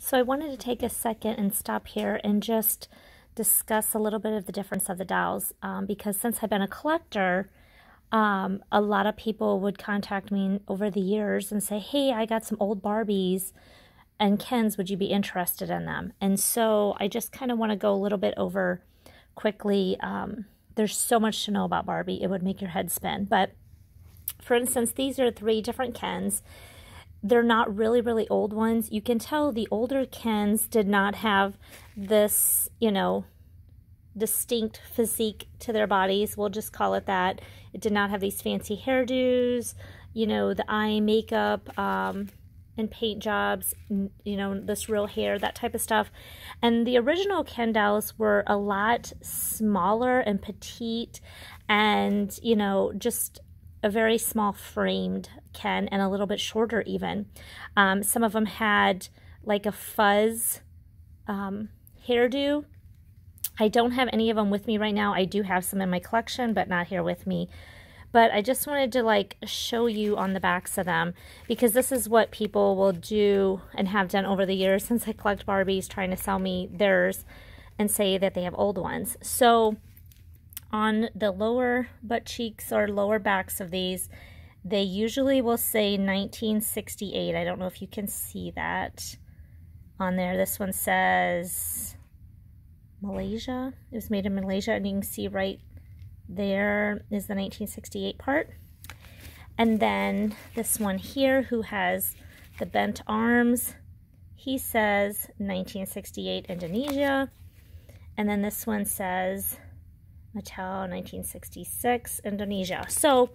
So I wanted to take a second and stop here and just discuss a little bit of the difference of the dolls because since I've been a collector, a lot of people would contact me over the years and say, hey, I got some old Barbies and Kens, would you be interested in them? And so I just kind of want to go a little bit over quickly. There's so much to know about Barbie, it would make your head spin. But for instance, these are 3 different Kens. They're not really, really old ones. You can tell the older Kens did not have this, distinct physique to their bodies. We'll just call it that. It did not have these fancy hairdos, the eye makeup, and paint jobs, this real hair, that type of stuff. And the original Ken dolls were a lot smaller and petite and, just a very small framed Ken and a little bit shorter even. Some of them had like a fuzz hairdo. I don't have any of them with me right now. I do have some in my collection, but not here with me. But I just wanted to show you on the backs of them because this is what people will do and have done over the years since I collect Barbies, trying to sell me theirs and say that they have old ones. So on the lower butt cheeks or lower backs of these, they usually will say 1968. I don't know if you can see that on there. This one says Malaysia. It was made in Malaysia, and you can see right there is the 1968 part. And then this one here who has the bent arms, he says 1968 Indonesia. And then this one says Mattel 1966 Indonesia. So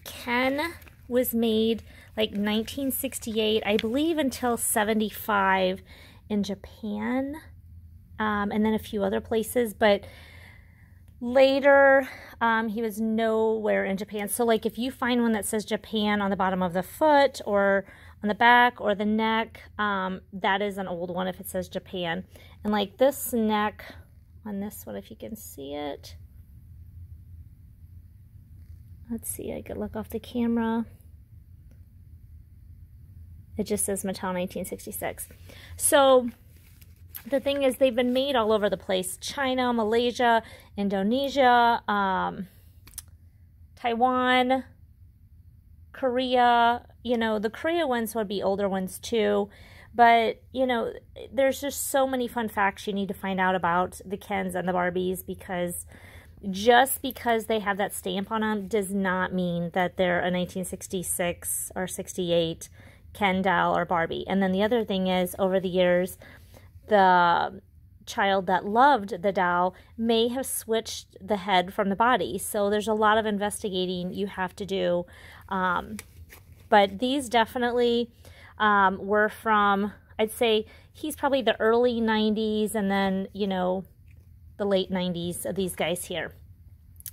Ken was made like 1968, I believe, until 75 in Japan, and then a few other places, but later he was nowhere in Japan. So if you find one that says Japan on the bottom of the foot or on the back or the neck, that is an old one if it says Japan. And this neck on this one, if you can see it. Let's see, I could look off the camera. It just says Mattel 1966. So the thing is, they've been made all over the place. China, Malaysia, Indonesia, Taiwan, Korea. The Korea ones would be older ones too. But, there's just so many fun facts you need to find out about the Kens and the Barbies, because just because they have that stamp on them does not mean that they're a 1966 or 68 Ken doll or Barbie. And then the other thing is, over the years, the child that loved the doll may have switched the head from the body. So there's a lot of investigating you have to do. But these definitely were from, I'd say he's probably the early 90s and then, the late 90s of these guys here.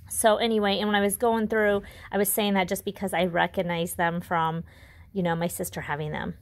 So anyway, and when I was going through, I was saying that just because I recognize them from, my sister having them.